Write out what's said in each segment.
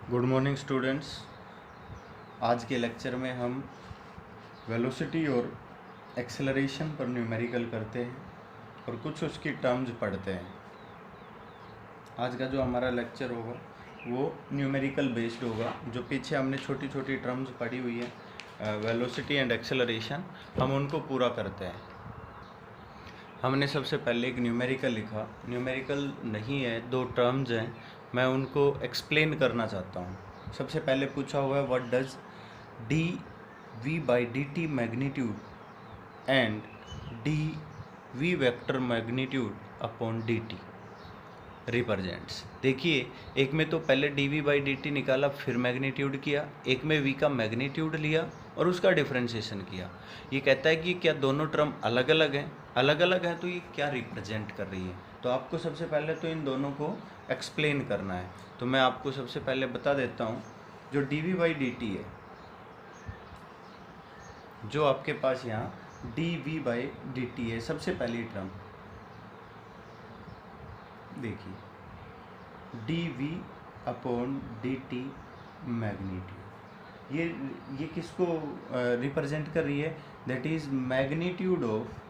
Good morning students. आज के lecture में हम वेलोसिटी और एक्सेलरेशन पर न्यूमेरिकल करते हैं और कुछ उसकी टर्म्स पढ़ते हैं। आज का जो हमारा लेक्चर होगा वो न्यूमेरिकल बेस्ड होगा। जो पीछे हमने छोटी छोटी टर्म्स पढ़ी हुई है वेलोसिटी एंड एक्सेलरेशन, हम उनको पूरा करते हैं। हमने सबसे पहले एक न्यूमेरिकल लिखा। न्यूमेरिकल नहीं है, दो टर्म्स हैं, मैं उनको एक्सप्लेन करना चाहता हूँ। सबसे पहले पूछा हुआ है what does d v by D t magnitude and d we vector magnitude upon D t represents. देखिए, एक में तो पहले d v by D t निकाला, फिर मैग्नीट्यूड किया, एक में वी का मैग्नीट्यूड लिया और उसका डिफ्रेंशिएशन किया। ये कहता है कि क्या दोनों टर्म अलग अलग हैं? अलग अलग हैं तो ये क्या रिप्रेजेंट कर रही है? तो आपको सबसे पहले तो इन दोनों को एक्सप्लेन करना है। तो मैं आपको सबसे पहले बता देता हूँ, जो d v by D t है, जो आपके पास यहाँ d v by D t है, सबसे पहली टर्म देखिए, d we upon D t magnitude. ये किसको रिप्रेजेंट कर रही है? That is magnitude of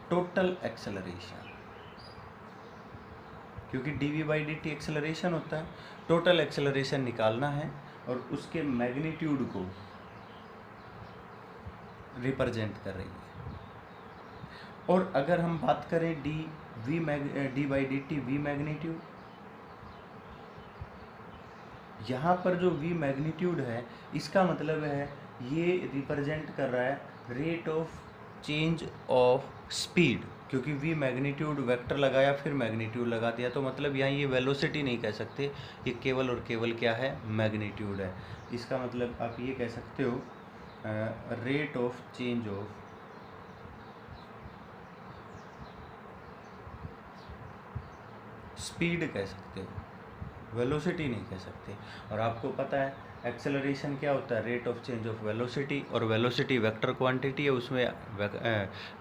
total acceleration. क्योंकि d v by D t acceleration होता है, टोटल एक्सेलरेशन निकालना है और उसके मैग्नीट्यूड को रिप्रेजेंट कर रही है। और अगर हम बात करें D by D T V magnitude, यहाँ पर जो वी मैग्नीट्यूड है, इसका मतलब है ये रिप्रेजेंट कर रहा है rate of change of speed. क्योंकि वी मैग्नीट्यूड वेक्टर लगाया फिर मैग्नीट्यूड लगा दिया, तो मतलब यहाँ ये वेलोसिटी नहीं कह सकते, ये केवल और केवल क्या है? मैग्नीट्यूड है। इसका मतलब आप ये कह सकते हो rate of change of speed कह सकते हो, वेलोसिटी नहीं कह सकते। और आपको पता है एक्सेलरेशन क्या होता है? Rate of change of velocity. और वेलोसिटी वेक्टर क्वांटिटी है, उसमें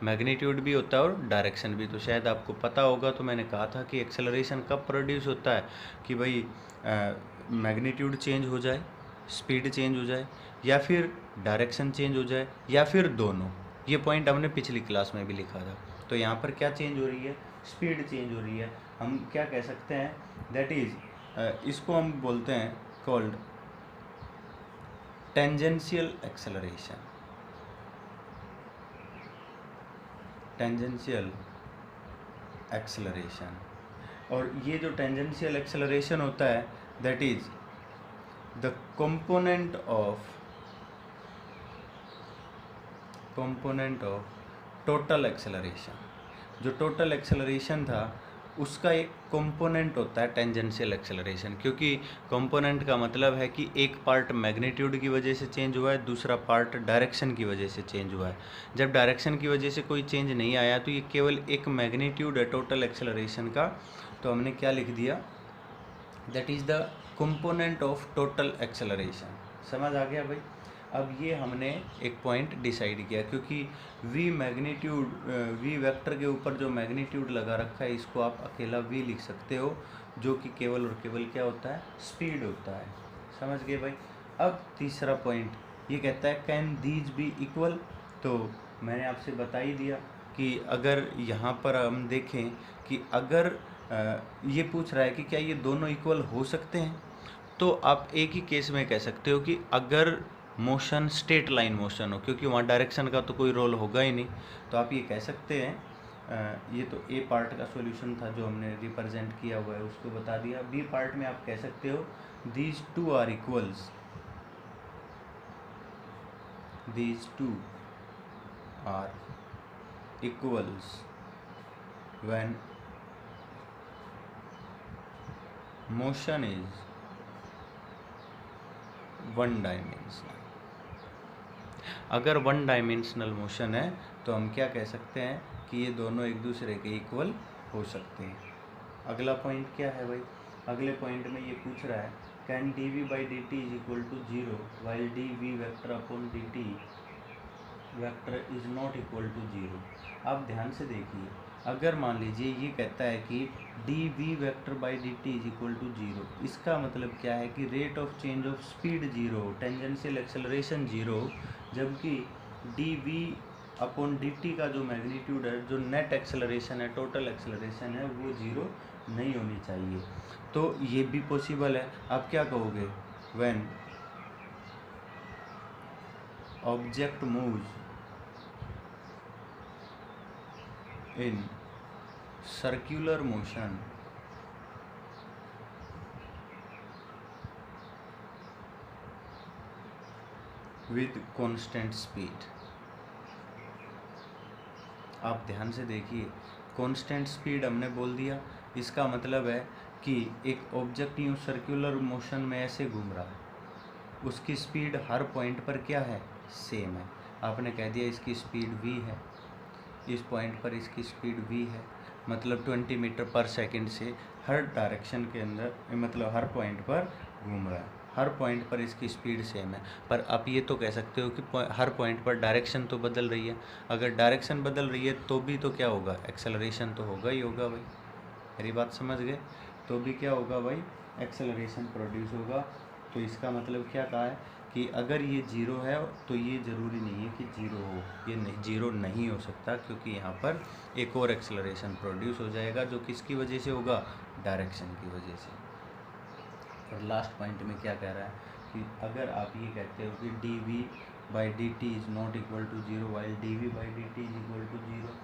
मैग्नीट्यूड भी होता है और डायरेक्शन भी। तो शायद आपको पता होगा, तो मैंने कहा था कि एक्सेलरेशन कब प्रोड्यूस होता है कि भाई मैग्नीट्यूड चेंज हो जाए, स्पीड चेंज हो जाए, या फिर डायरेक्शन चेंज हो जाए, या फिर दोनों। ये पॉइंट हमने पिछली क्लास में भी लिखा था। तो यहाँ पर क्या चेंज हो रही है? स्पीड चेंज हो रही है। हम क्या कह सकते हैं? दैट इज़ इसको हम बोलते हैं called tangential acceleration. Tangential acceleration. और ये जो टेंजेंशियल एक्सेलरेशन होता है, that is the component of total acceleration. जो टोटल एक्सेलरेशन था उसका एक कंपोनेंट होता है टेंजेंशियल एक्सेलरेशन। क्योंकि कंपोनेंट का मतलब है कि एक पार्ट मैग्नीट्यूड की वजह से चेंज हुआ है, दूसरा पार्ट डायरेक्शन की वजह से चेंज हुआ है। जब डायरेक्शन की वजह से कोई चेंज नहीं आया तो ये केवल एक मैग्नीट्यूड है टोटल एक्सेलरेशन का। तो हमने क्या लिख दिया? That is the component of total acceleration. समझ आ गया भाई? अब ये हमने एक पॉइंट डिसाइड किया, क्योंकि वी वेक्टर के ऊपर जो मैग्नीट्यूड लगा रखा है, इसको आप अकेला वी लिख सकते हो, जो कि केवल और केवल क्या होता है? स्पीड होता है। समझ गए भाई? अब तीसरा पॉइंट ये कहता है कैन दीज बी इक्वल। तो मैंने आपसे बता ही दिया कि अगर यहाँ पर हम देखें कि अगर ये पूछ रहा है कि क्या ये दोनों इक्वल हो सकते हैं, तो आप एक ही केस में कह सकते हो कि अगर मोशन स्ट्रेट लाइन मोशन हो, क्योंकि वहाँ डायरेक्शन का तो कोई रोल होगा ही नहीं। तो आप ये कह सकते हैं, ये तो ए पार्ट का सॉल्यूशन था जो हमने रिप्रेजेंट किया हुआ है, उसको बता दिया। बी पार्ट में आप कह सकते हो these two are equals, these two are equals when motion is one dimensional. अगर वन डायमेंशनल मोशन है तो हम क्या कह सकते हैं कि ये दोनों एक दूसरे के इक्वल हो सकते हैं। अगला पॉइंट क्या है भाई? अगले पॉइंट में ये पूछ रहा है can d v by D T is equal to zero while d we vector upon D t vector is not equal to zero. आप ध्यान से देखिए, अगर मान लीजिए ये कहता है कि D we vector by D T is equal to zero, इसका मतलब क्या है कि rate of change of speed zero, tangential acceleration zero, जबकि D we upon D T का जो मैग्नीट्यूड है, जो नेट एक्सेलरेशन है, टोटल एक्सेलरेशन है, वो जीरो नहीं होनी चाहिए। तो ये भी पॉसिबल है। आप क्या कहोगे, when object moves in circular motion with constant speed। आप ध्यान से देखिए, कांस्टेंट स्पीड हमने बोल दिया, इसका मतलब है कि एक ऑब्जेक्ट यूँ सर्कुलर मोशन में ऐसे घूम रहा है, उसकी स्पीड हर पॉइंट पर क्या है, सेम है। आपने कह दिया इसकी स्पीड v है, इस पॉइंट पर इसकी स्पीड v है, मतलब 20 मीटर पर सेकंड से हर डायरेक्शन के अंदर, मतलब हर पॉइंट पर घूम रहा है, हर पॉइंट पर इसकी स्पीड सेम है। पर आप ये तो कह सकते हो कि हर पॉइंट पर डायरेक्शन तो बदल रही है। अगर डायरेक्शन बदल रही है तो भी तो क्या होगा, एक्सेलरेशन तो होगा ही होगा भाई। मेरी बात समझ गए? तो भी क्या होगा भाई, एक्सेलरेशन प्रोड्यूस होगा। तो इसका मतलब क्या कहा है कि अगर ये जीरो है तो ये ज़रूरी नहीं है कि जीरो हो, ये नहीं, जीरो नहीं हो सकता, क्योंकि यहाँ पर एक और एक्सेलरेशन प्रोड्यूस हो जाएगा, जो किसकी वजह से होगा, डायरेक्शन की वजह से। और लास्ट पॉइंट में क्या कह रहा है कि अगर आप ये कहते हो कि D v by D t is not equal to zero while d v by D T is equal to zero,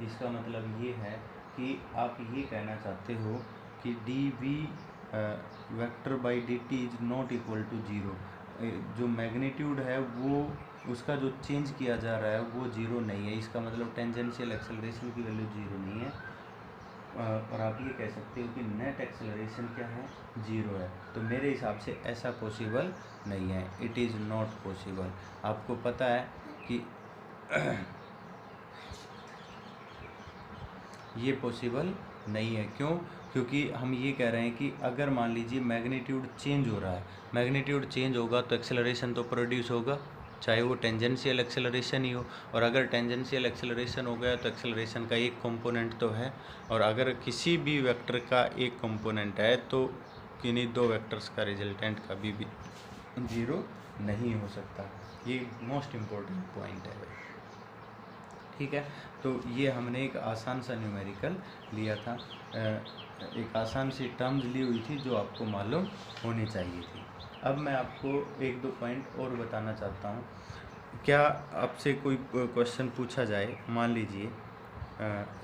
इसका मतलब ये है कि आप ये कहना चाहते हो कि D we vector by D t is not equal to zero, जो मैग्नीट्यूड है वो उसका जो चेंज किया जा रहा है वो जीरो नहीं है। इसका मतलब टेंजेंशियल एक्सेलरेशन की वैल्यू जीरो नहीं है। और आप ये कह सकते हो कि नेट एक्सेलरेशन क्या है, जीरो है। तो मेरे हिसाब से ऐसा पॉसिबल नहीं है, इट इज़ नॉट पॉसिबल। आपको पता है कि ये पॉसिबल नहीं है। क्यों? क्योंकि हम ये कह रहे हैं कि अगर मान लीजिए मैग्नीट्यूड चेंज हो रहा है, मैग्नीट्यूड चेंज होगा तो एक्सेलरेशन तो प्रोड्यूस होगा, चाहे वो टेंजेंशियल एक्सेलरेशन ही हो। और अगर टेंजेंशियल एक्सेलरेशन हो गया तो एक्सेलरेशन का एक कंपोनेंट तो है, और अगर किसी भी वेक्टर का एक कंपोनेंट है तो किन्हीं दो वेक्टर्स का रिजल्टेंट कभी भी जीरो नहीं हो सकता। ये मोस्ट इम्पोर्टेंट पॉइंट है भाई, ठीक है। तो ये हमने एक आसान सा न्यूमेरिकल लिया था, एक आसान सी टर्म्स ली हुई थी जो आपको मालूम होनी चाहिए थी। अब मैं आपको एक दो पॉइंट और बताना चाहता हूँ। क्या आपसे कोई क्वेश्चन पूछा जाए, मान लीजिए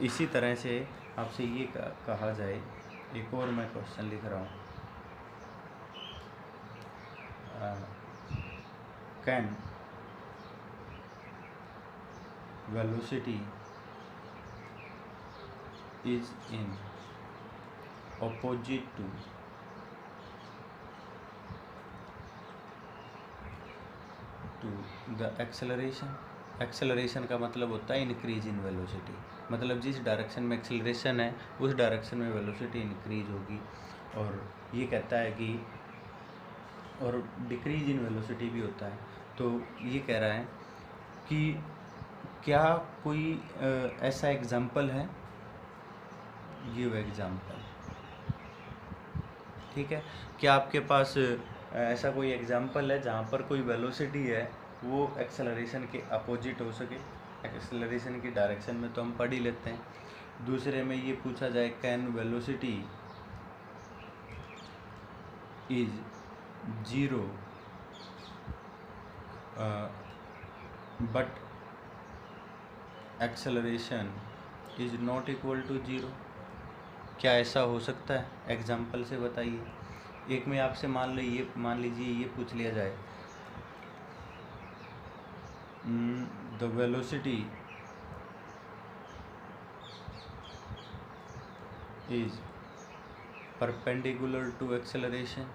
इसी तरह से आपसे ये कहा जाए, एक और मैं क्वेश्चन लिख रहा हूँ, can velocity is in opposite to the acceleration। Acceleration का मतलब होता है इंक्रीज इन वेलोसिटी, मतलब जिस डायरेक्शन में एक्सेलरेशन है उस डायरेक्शन में वेलोसिटी इंक्रीज होगी। और ये कहता है कि और डिक्रीज इन वेलोसिटी भी होता है। तो ये कह रहा है कि क्या कोई ऐसा एग्जाम्पल है, ये वो एग्जाम्पल, ठीक है। क्या आपके पास ऐसा कोई एग्जाम्पल है जहाँ पर कोई वेलोसिटी है वो एक्सेलरेशन के अपोजिट हो सके? एक्सेलरेशन की डायरेक्शन में तो हम पढ़ ही लेते हैं। दूसरे में ये पूछा जाए, can velocity is zero but acceleration is not equal to zero. क्या ऐसा हो सकता है? एग्जाम्पल से बताइए। एक में आपसे मान लीजिए ये पूछ लिया जाए, the velocity is perpendicular to acceleration.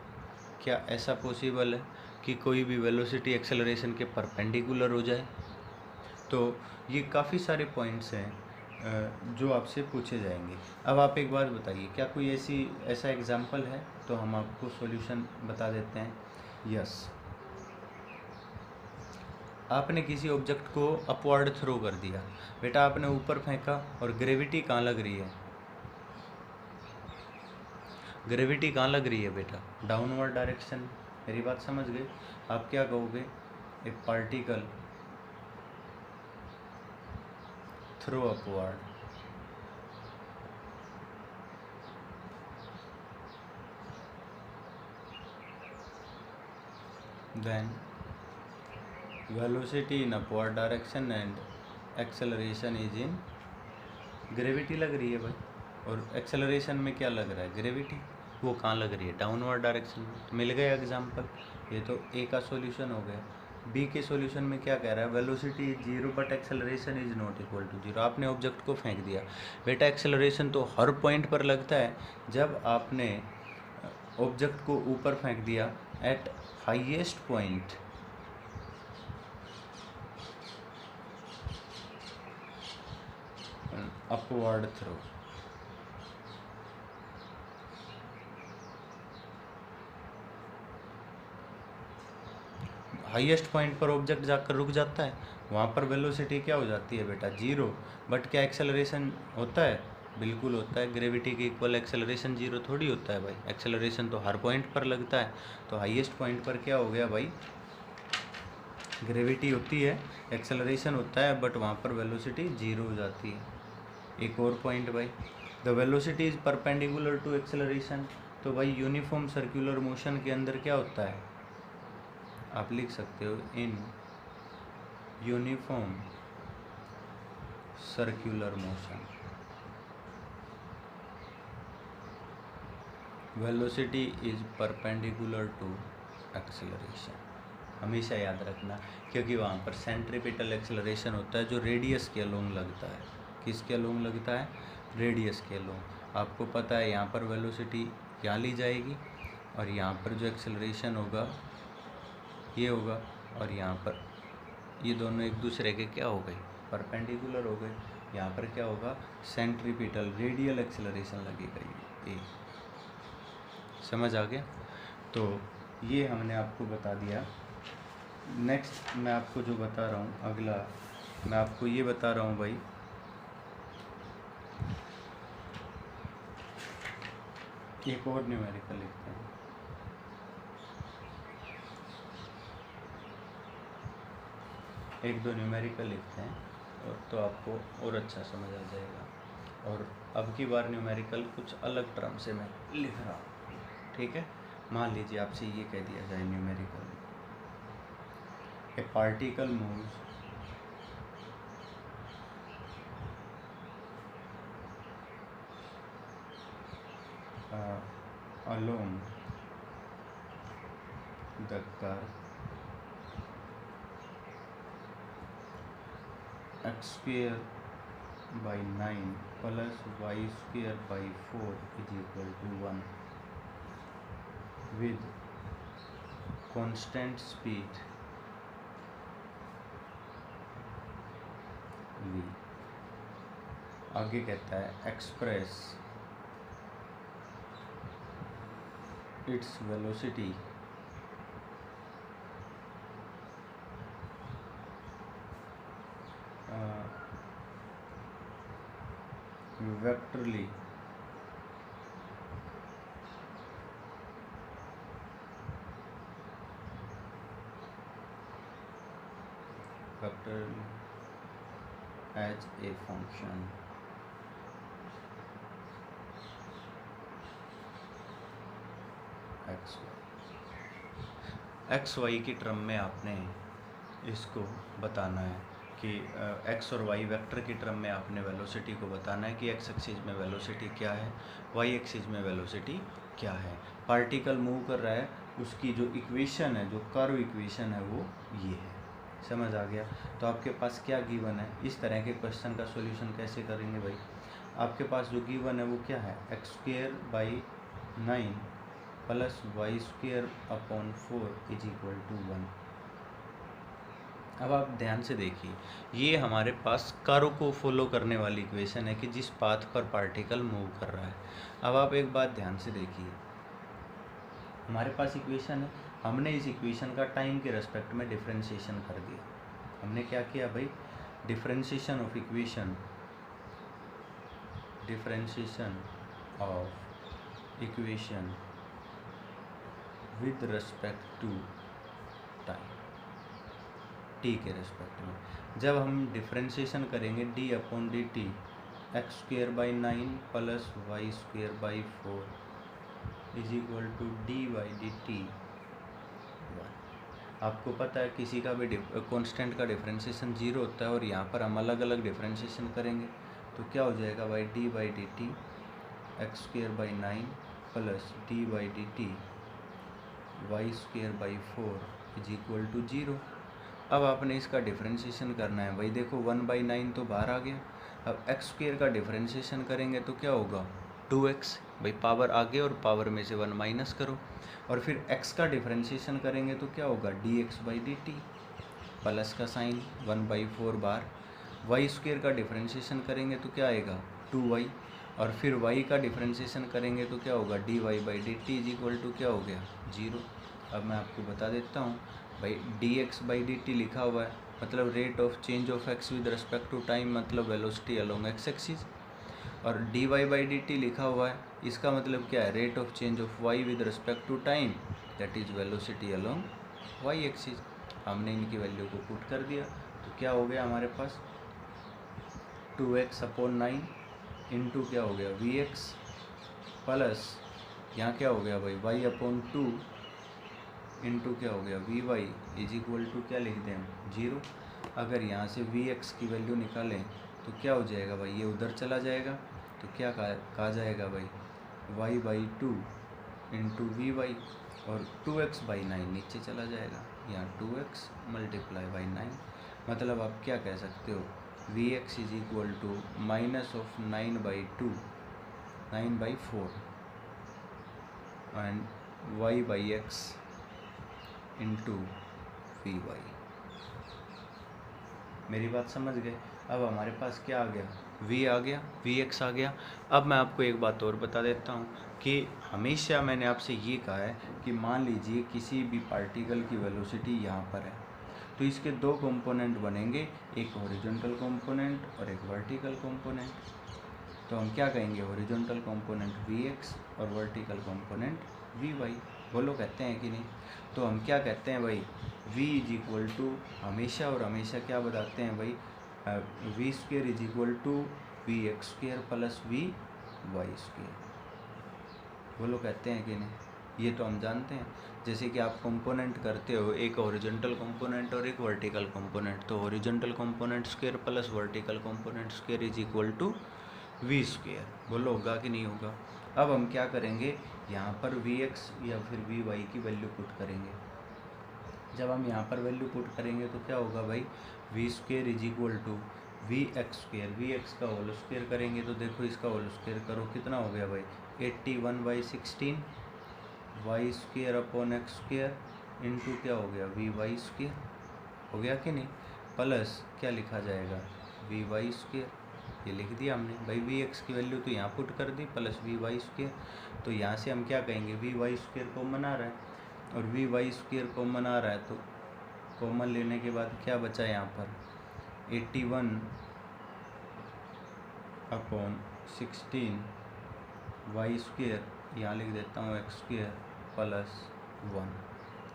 क्या ऐसा पॉसिबल है कि कोई भी वेलोसिटी एक्सेलरेशन के परपेंडिकुलर हो जाए? तो ये काफ़ी सारे पॉइंट्स हैं जो आपसे पूछे जाएंगे। अब आप एक बात बताइए, क्या कोई ऐसा एग्जाम्पल है? तो हम आपको सॉल्यूशन बता देते हैं। यस, आपने किसी ऑब्जेक्ट को अपवर्ड थ्रो कर दिया, बेटा आपने ऊपर फेंका और ग्रेविटी कहाँ लग रही है? ग्रेविटी कहाँ लग रही है बेटा? Downward direction. मेरी बात समझ गए? आप क्या कहोगे? A particle throw upward then velocity in upward direction and acceleration is in gravity लग रही है भाई, और एक्सेलरेशन में क्या लग रहा है? ग्रेविटी। वो कहाँ लग रही है? डाउनवर्ड डायरेक्शन में। मिल गया एग्जाम्पल। ये तो ए का सॉल्यूशन हो गया। बी के सॉल्यूशन में क्या कह रहा है? Velocity is zero but acceleration is not equal to zero. आपने ऑब्जेक्ट को फेंक दिया, बेटा एक्सेलरेशन तो हर पॉइंट पर लगता है। जब आपने ऑब्जेक्ट को ऊपर फेंक दिया at highest point, upward throw, highest point पर ऑब्जेक्ट जाकर रुक जाता है, वहाँ पर वेलोसिटी क्या हो जाती है बेटा? जीरो। बट क्या एक्सेलरेशन होता है? बिल्कुल होता है। ग्रेविटी के इक्वल एक्सेलरेशन जीरो थोड़ी होता है भाई, एक्सेलरेशन तो हर पॉइंट पर लगता है। तो हाईएस्ट पॉइंट पर क्या हो गया भाई? ग्रेविटी होती है, एक्सेलरेशन होता है, बट वहाँ पर वेलोसिटी जीरो हो जाती है। एक और पॉइंट भाई, the velocity is perpendicular to acceleration. तो भाई यूनिफॉर्म सर्कुलर मोशन के अंदर क्या होता है? आप लिख सकते हो in uniform circular motion velocity is perpendicular to acceleration. हमेशा याद रखना, क्योंकि वहाँ पर सेंट्रीपिटल एक्सेलरेशन होता है जो रेडियस के अलोंग लगता है। किसके अलोंग लगता है? रेडियस के अलोंग। आपको पता है यहाँ पर वेलोसिटी यहाँ ली जाएगी, और यहाँ पर जो एक्सेलरेशन होगा ये होगा, और यहाँ पर ये दोनों एक दूसरे के क्या हो गए? परपेंडिकुलर हो गए। यहाँ पर क्या होगा? सेंट्रीपिटल रेडियल एक्सेलरेशन लगेगा। ये समझ आ गया? तो ये हमने आपको बता दिया। नेक्स्ट मैं आपको जो बता रहा हूँ, अगला मैं आपको ये बता रहा हूँ भाई, एक और न्यूमेरिकल लिखते हैं। एक दो न्यूमेरिकल लिखते हैं और तो आपको और अच्छा समझ आ जाएगा। और अब की बार न्यूमेरिकल कुछ अलग टर्म से मैं लिख रहा हूँ, ठीक है? मान लीजिए आपसे ये कह दिया जाए numerical, A particle moves along the curve x square by 9 plus y square by 4 is equal to 1 with constant speed v। आगे कहता है express its velocity vectorly as a function x y की टर्म में आपने इसको बताना है कि एक्स और वाई वेक्टर की टर्म में आपने वेलोसिटी को बताना है कि एक्स एक्सिस में वेलोसिटी क्या है, वाई एक्सिस में वेलोसिटी क्या है। पार्टिकल मूव कर रहा है, उसकी जो इक्वेशन है, जो कर्व इक्वेशन है वो ये है। समझ आ गया? तो आपके पास क्या गिवन है? इस तरह के क्वेश्चन का सॉल्यूशन कैसे करेंगे भाई? आपके पास जो गिवन है वो क्या है? X square by 9 plus y square upon 4 is equal to 1। अब आप ध्यान से देखिए, ये हमारे पास कर्व को फॉलो करने वाली इक्वेशन है कि जिस पाथ पर पार्टिकल मूव कर रहा है। अब आप एक बात ध्यान से देखिए, हमारे पास इक्वेशन है, हमने इस इक्वेशन का टाइम के रेस्पेक्ट में डिफरेंशिएशन कर दिया। हमने क्या किया भाई, differentiation of equation, differentiation of equation with respect to time, t के रिस्पेक्ट में। जब हम डिफरेंशिएशन करेंगे d upon D t x square by 9 plus y square by 4 is equal to d y d t. आपको पता है किसी का भी कांस्टेंट का डिफरेंशिएशन 0 होता है, और यहाँ पर हम अलग अलग डिफरेंशिएशन करेंगे तो क्या हो जाएगा भाई, d by D t x square by 9 plus d by D t y square by 4 is equal to 0। अब आपने इसका डिफरेंशिएशन करना है भाई, देखो 1/9 तो बाहर आ गया। अब एक्स स्क्वेयर का डिफरेंशिएशन करेंगे तो क्या होगा, 2x, भाई पावर आगे और पावर में से 1 माइनस करो। और फिर x का डिफरेंशिएशन करेंगे तो क्या होगा, dx by D T, plus का साइन 1/4 बार। वाई स्क्वेयर का डिफरेंशिएशन करेंगे तो क्या आएगा, 2y। और फिर y का डिफरेंशिएशन करेंगे तो क्या होगा, dy by D T is equal to क्या हो गया, 0। अब मैं आपको बता देता हूँ भाई, dx बाई डी टी लिखा हुआ है मतलब rate of change of x with respect to time, मतलब वेलोसिटी अलोंग x एक्सिस। और dy बाई डी टी लिखा हुआ है, इसका मतलब क्या है, rate of change of y with respect to time, that is velocity along y axis. हमने इनकी वैल्यू को पुट कर दिया तो क्या हो गया हमारे पास, 2x अपॉन 9 इंटू क्या हो गया, vx, प्लस यहाँ क्या हो गया भाई, y अपॉन 2 इंटू क्या हो गया, vy इज इक्वल टू क्या लिख दें हम, 0। अगर यहाँ से vx की वैल्यू निकालें तो क्या हो जाएगा भाई, ये उधर चला जाएगा तो क्या कहा जाएगा भाई, y बाई 2 इंटू vy, और 2x बाई 9 नीचे चला जाएगा, यहाँ 2x मल्टीप्लाई बाई 9। मतलब आप क्या कह सकते हो, vx is equal to minus of 9/2 9/4 and y by x into v y. मेरी बात समझ गए। अब हमारे पास क्या आ गया, v आ गया, vx आ गया। अब मैं आपको एक बात और बता देता हूँ कि हमेशा मैंने आपसे ये कहा है कि मान लीजिए किसी भी पार्टिकल की वेलोसिटी यहाँ पर है तो इसके दो कंपोनेंट बनेंगे, एक हॉरिजॉन्टल कंपोनेंट और एक वर्टिकल कंपोनेंट। तो हम क्या कहेंगे, हॉरिजॉन्टल कंपोनेंट vx और वर्टिकल कंपोनेंट vy। बोलो कहते हैं कि नहीं। तो हम क्या कहते हैं भाई, v इज इक्वल टू हमेशा और हमेशा क्या बताते हैं भाई, v square is equal to we x square plus we y square. बोलो कहते हैं कि नहीं, ये तो हम जानते हैं। जैसे कि आप कंपोनेंट करते हो, एक हॉरिजॉन्टल कंपोनेंट और एक वर्टिकल कंपोनेंट, तो horizontal component square plus vertical component square is equal to v square. बोलो होगा कि नहीं होगा। अब हम क्या करेंगे, यहाँ पर वी एक्स या फिर वी वाई की वैल्यू पुट करेंगे। जब हम यहाँ पर वैल्यू पुट करेंगे तो क्या होगा भाई, v square is equal to we x square, v x का होल स्क्वेयर करेंगे तो देखो इसका होल स्क्वेयर करो कितना हो गया भाई, 81/16 y square upon x square into क्या हो गया, वी वाई स्क्वेयर। हो गया कि नहीं, प्लस क्या लिखा जाएगा, वी वाई स्क्वेयर। ये लिख दिया हमने भाई, वी एक्स की वैल्यू तो यहाँ पुट कर दी प्लस वी वाई स्क्वेयर। तो यहाँ से हम क्या कहेंगे, वी वाई स्क्वेयर कॉमन आ रहा है और वी वाई स्क्वेयर कॉमन आ रहा है, तो कॉमन लेने के बाद क्या बचा यहाँ पर, 81 अपॉन 16 वाई स्क्वेयर, यहाँ लिख देता हूँ एक्स स्क्वेयर प्लस 1।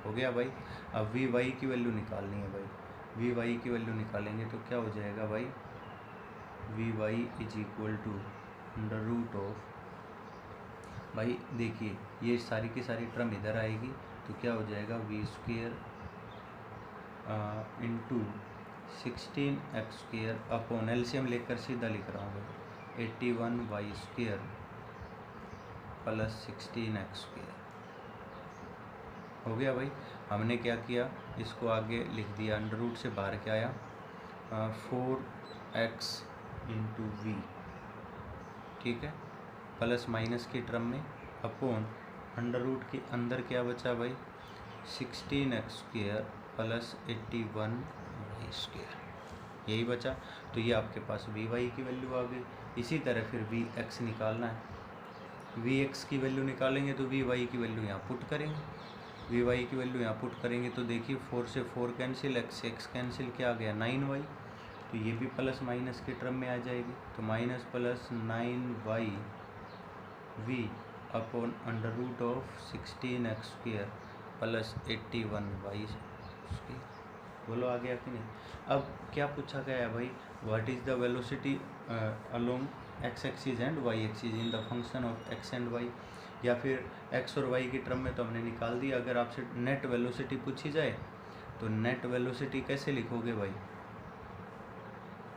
हो गया भाई। अब वी वाई की वैल्यू निकालनी है भाई, वी वाई की वैल्यू निकालेंगे तो क्या हो जाएगा भाई, v y is equal to under root of, भाई देखिए ये सारी की सारी टर्म इधर आएगी तो क्या हो जाएगा, v square into 16 x square upon, LCM लेकर सीधा लिख रहा हूँ, 81 y square plus 16 x square. हो गया भाई। हमने क्या किया, इसको आगे लिख दिया, अंडर रूट से बाहर क्या आया, 4x इंटू वी, ठीक है, प्लस माइनस की टर्म में अपॉन अंडर रूट के अंदर क्या बचा भाई, 16 x square plus 81 y square, यही बचा। तो ये आपके पास वी वाई की वैल्यू आ गई। इसी तरह फिर वी एक्स निकालना है, वी एक्स की वैल्यू निकालेंगे तो वी वाई की वैल्यू यहाँ पुट करेंगे, वी वाई की वैल्यू यहाँ पुट करेंगे तो देखिए 4 से 4 कैंसिल, एक्स से एक्स कैंसिल, क्या आ गया 9y। तो ये भी प्लस माइनस के टर्म में आ जाएगी, तो माइनस प्लस 9y v अपॉन under root of 16x² plus 81y square. बोलो आ गया कि नहीं। अब क्या पूछा गया है भाई, what is the velocity along x axis and y axis in the function of x and y, या फिर एक्स और वाई की टर्म में तो हमने निकाल दिया। अगर आपसे नेट वेलोसिटी पूछी जाए तो नेट वेलोसिटी कैसे लिखोगे भाई,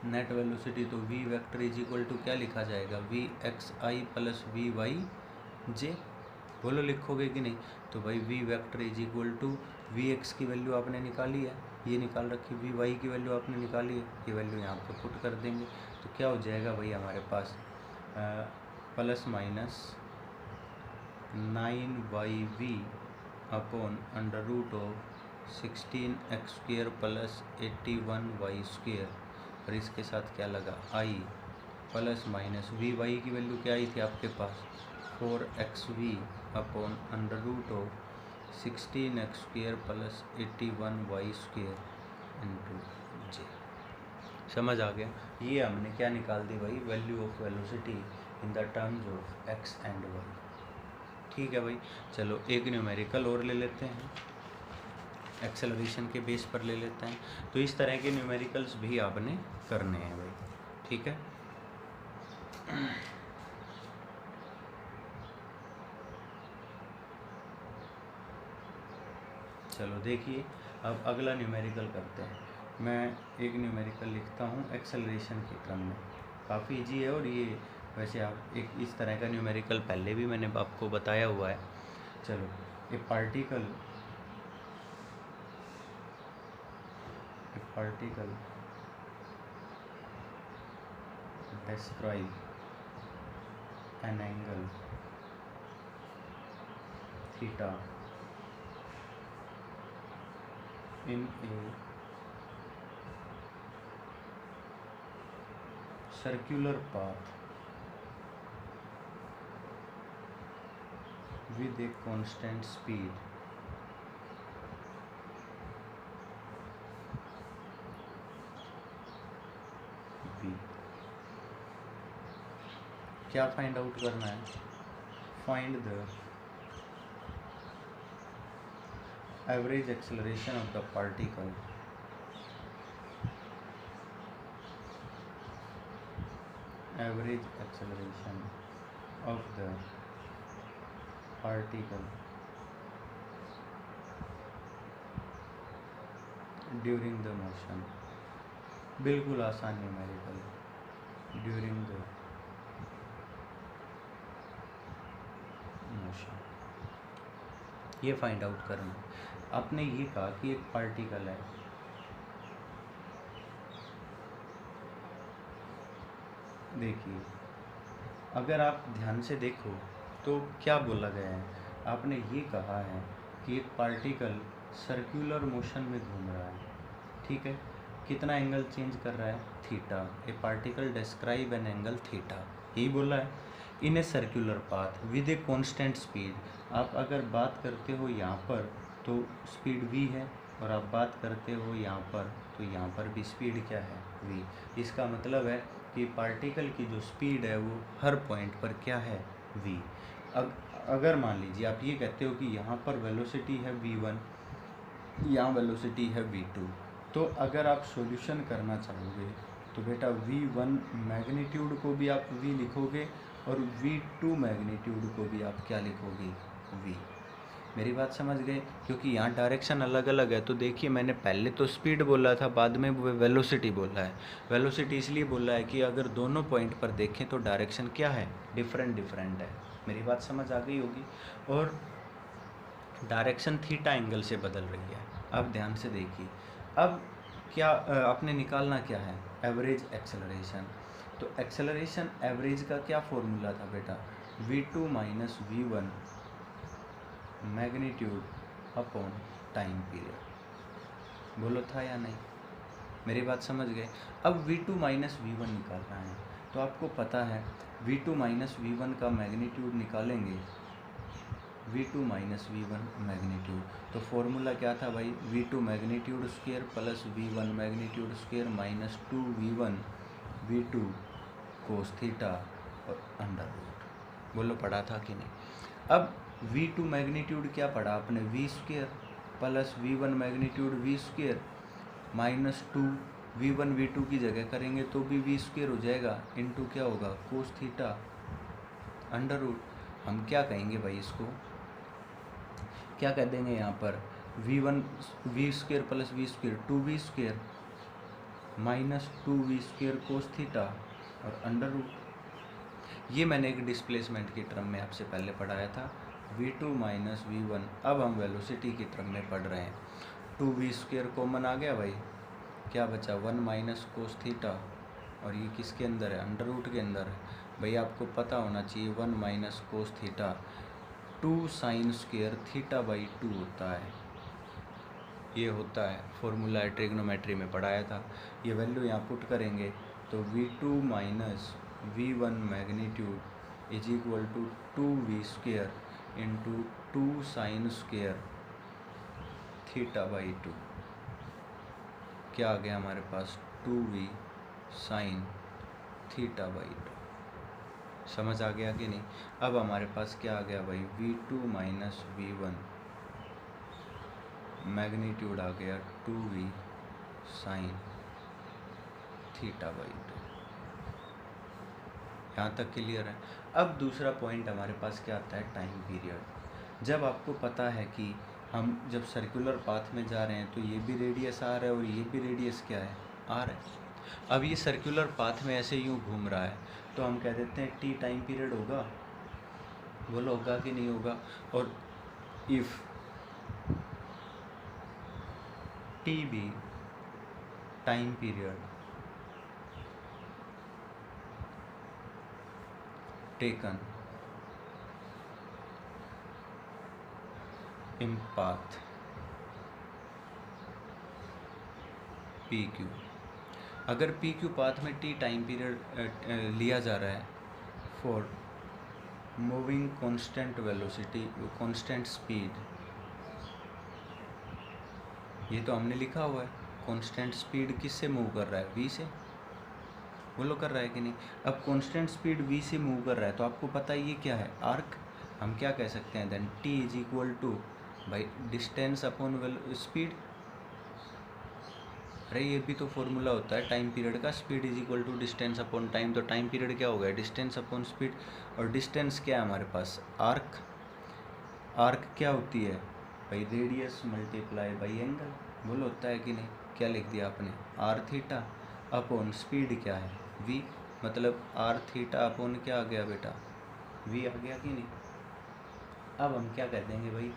नेट वेलोसिटी तो v vector is equal to क्या लिखा जाएगा, V X I plus we Y J. बोलो लिखोगे कि नहीं। तो भाई v vector is equal to we X की वैल्यू आपने निकाली है, ये निकाल रखी, वी वाई की वैल्यू आपने निकाली है, ये वैल्यू यहाँ पे पुट कर देंगे। तो क्या हो जाएगा भाई हमारे पास plus minus 9yv upon under root of 16x² plus 81y², और इसके साथ क्या लगा i plus minus V Y की वैल्यू क्या आई थी आपके पास 4xv upon under root of 16x² plus 81y² into J. समझ आ गया। ये हमने क्या निकाल दी भाई, value of velocity in the terms of x and Y. ठीक है भाई, चलो एक न्यूमेरिकल और ले लेते हैं, एक्सेलरेशन के बेस पर ले लेते हैं। तो इस तरह के न्यूमेरिकल्स भी आपने करने हैं भाई, ठीक है। चलो देखिए, अब अगला न्यूमेरिकल करते हैं। मैं एक न्यूमेरिकल लिखता हूँ एक्सेलरेशन के क्रम में, काफ़ी इजी है। और ये वैसे आप एक इस तरह का न्यूमेरिकल पहले भी मैंने आपको बताया हुआ है। चलो, ए particle describe an angle theta in a circular path with a constant speed v। क्या फाइंड आउट करना है, find the average acceleration of the particle average acceleration of the particle during the motion। बिल्कुल आसान numerical, during the motion, ये find out करना। आपने ये कहा कि एक पार्टिकल है, देखिए अगर आप ध्यान से देखो तो क्या बोला गया है, आपने ये कहा है कि एक पार्टिकल सर्कुलर मोशन में घूम रहा है, ठीक है। कितना एंगल चेंज कर रहा है, theta. A particle describe an angle theta, यही बोला है। In a circular path with a constant speed. आप अगर बात करते हो यहाँ पर तो स्पीड v है, और आप बात करते हो यहाँ पर तो यहाँ पर भी स्पीड क्या है, v। इसका मतलब है कि पार्टिकल की जो स्पीड है वो हर पॉइंट पर क्या है, v। अगर मान लीजिए आप ये कहते हो कि यहाँ पर वेलोसिटी है v1, यहाँ वेलोसिटी है v2, तो अगर आप सॉल्यूशन करना चाहोगे तो बेटा v1 मैग्नीट्यूड को भी आप v लिखोगे और v2 मैग्नीट्यूड को भी आप क्या लिखोगे, v। मेरी बात समझ गए, क्योंकि यहाँ डायरेक्शन अलग अलग है। तो देखिए मैंने पहले तो स्पीड बोला था, बाद में वेलोसिटी बोला है। वेलोसिटी इसलिए बोला है कि अगर दोनों पॉइंट पर देखें तो डायरेक्शन क्या है, डिफरेंट है। मेरी बात समझ आ गई होगी। और डायरेक्शन थीटा एंगल से बदल रही है। अब ध्यान से देखिए, अब क्या आपने निकालना क्या है, एवरेज एक्सेलरेशन। तो एक्सेलरेशन एवरेज का क्या फॉर्मूला था बेटा, v2 minus v1 magnitude upon time period. बोलो था या नहीं, मेरी बात समझ गए। अब v2 माइनस v1 निकालना है, तो आपको पता है v2 माइनस v1 का मैग्नीट्यूड निकालेंगे, v2 माइनस v1 मैग्नीट्यूड। तो फॉर्मूला क्या था भाई, v2 magnitude square plus v1 magnitude square minus 2v1 v2 cos theta और अंडर रूट। बोलो पढ़ा था कि नहीं। अब v2 मैग्नीट्यूड क्या पढ़ा आपने, v square plus v1 magnitude v square minus 2 v1 v2 की जगह करेंगे तो भी v स्क्वायर हो जाएगा, इनटू क्या होगा कोस थीटा अंडर रूट। हम क्या कहेंगे भाई, इसको क्या कह देंगे यहाँ पर, v1 v square plus v square 2v square minus 2v square cos theta और अंडर रूट। ये मैंने एक डिस्प्लेसमेंट की टर्म में आपसे पहले पढ़ाया था, v2 माइनस v1। अब हम वेलोसिटी की टर्म में पढ़ रहे हैं। 2v स्क्वायर कॉमन आ गया भाई, क्या बचा 1 माइनस कोस थीटा और ये किसके अंदर है, अंडर रूट के अंदर है। भाई आपको पता होना चाहिए 1 minus cos theta 2 sine square theta by 2 होता है। ये होता है फॉर्मूला है, ट्रिग्नोमेट्री में पढ़ाया था। ये वैल्यू यहाँ पुट करेंगे तो v2 minus v1 magnitude is equal to 2v square into 2 sine square theta by 2। क्या आ गया हमारे पास 2v साइन थीटा बाई 2। समझ आ गया कि नहीं। अब हमारे पास क्या आ गया भाई, v2 माइनस v1 मैग्नीट्यूड आ गया 2v साइन थीटा बाई 2। यहाँ तक क्लियर है। अब दूसरा पॉइंट हमारे पास क्या आता है, टाइम पीरियड। जब आपको पता है कि हम जब सर्कुलर पाथ में जा रहे हैं तो ये भी रेडियस आर है और ये भी रेडियस क्या है, आर है। अब ये सर्कुलर पाथ में ऐसे यूँ घूम रहा है तो हम कह देते हैं टी टाइम पीरियड होगा। बोलो होगा कि नहीं होगा। और इफ़ टी भी time period taken in path P Q, अगर पी क्यू पाथ में टी टाइम पीरियड लिया जा रहा है for moving constant velocity constant speed, ये तो हमने लिखा हुआ है कांस्टेंट स्पीड किससे मूव कर रहा है, v से। बोलो कर रहा है कि नहीं। अब कांस्टेंट स्पीड v से मूव कर रहा है तो आपको पता है ये क्या है, आर्क। हम क्या कह सकते हैं then, t is equal to by distance upon speed. अरे ये भी तो फॉर्मूला होता है टाइम पीरियड का, speed is equal to distance upon time. तो टाइम पीरियड क्या हो गया, डिस्टेंस अपॉन स्पीड। और डिस्टेंस क्या है हमारे पास, आर्क। आर्क क्या होती है भाई, रेडियस मल्टीप्लाई बाई एंगल। बोलो होता है कि नहीं। क्या लिख दिया आपने, आर थीटा अपॉन स्पीड क्या है, v। मतलब आर थीटा अपॉन क्या आ गया बेटा, v आ गया कि नहीं। अब हम क्या कह देंगे भाई,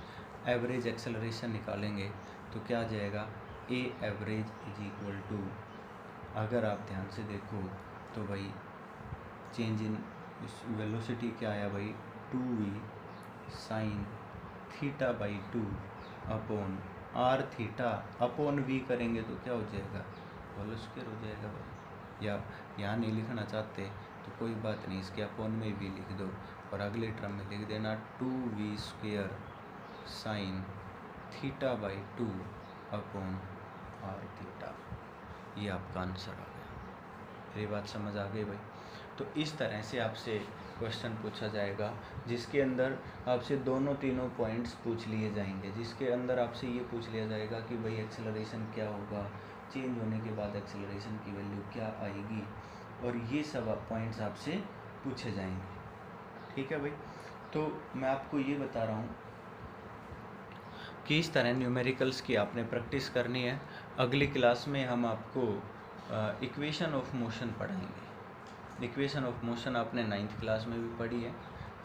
एवरेज एक्सेलरेशन निकालेंगे तो क्या आ जाएगा, A average is equal to, अगर आप ध्यान से देखो तो भाई चेंज इन वेलोसिटी क्या आया भाई, 2v sine theta by 2 upon R theta upon v करेंगे तो क्या हो जाएगा, होल स्क्वायर हो जाएगा भाई। या यहाँ नहीं लिखना चाहते तो कोई बात नहीं, इसके अपॉन में भी लिख दो और अगले टर्म में लिख देना 2v square sine theta by 2 upon R theta. ये आपका आंसर आ गया। मेरी बात समझ आ गई भाई। तो इस तरह से आपसे क्वेश्चन पूछा जाएगा जिसके अंदर आपसे दोनों तीनों पॉइंट्स पूछ लिए जाएंगे। जिसके अंदर आपसे ये पूछ लिया जाएगा कि भाई एक्सेलरेशन क्या होगा, चेंज होने के बाद एक्सेलरेशन की वैल्यू क्या आएगी, और ये सब पॉइंट्स आपसे पूछे जाएंगे। ठीक है भाई। तो मैं आपको ये बता रहा हूँ कि इस तरह न्यूमेरिकल्स की आपने प्रैक्टिस करनी है। अगली क्लास में हम आपको इक्वेशन ऑफ मोशन पढ़ाएंगे। इक्वेशन ऑफ मोशन आपने 9th क्लास में भी पढ़ी है,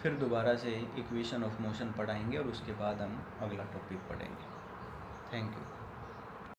फिर दोबारा से इक्वेशन ऑफ मोशन पढ़ाएंगे और उसके बाद हम अगला टॉपिक पढ़ेंगे। Thank you.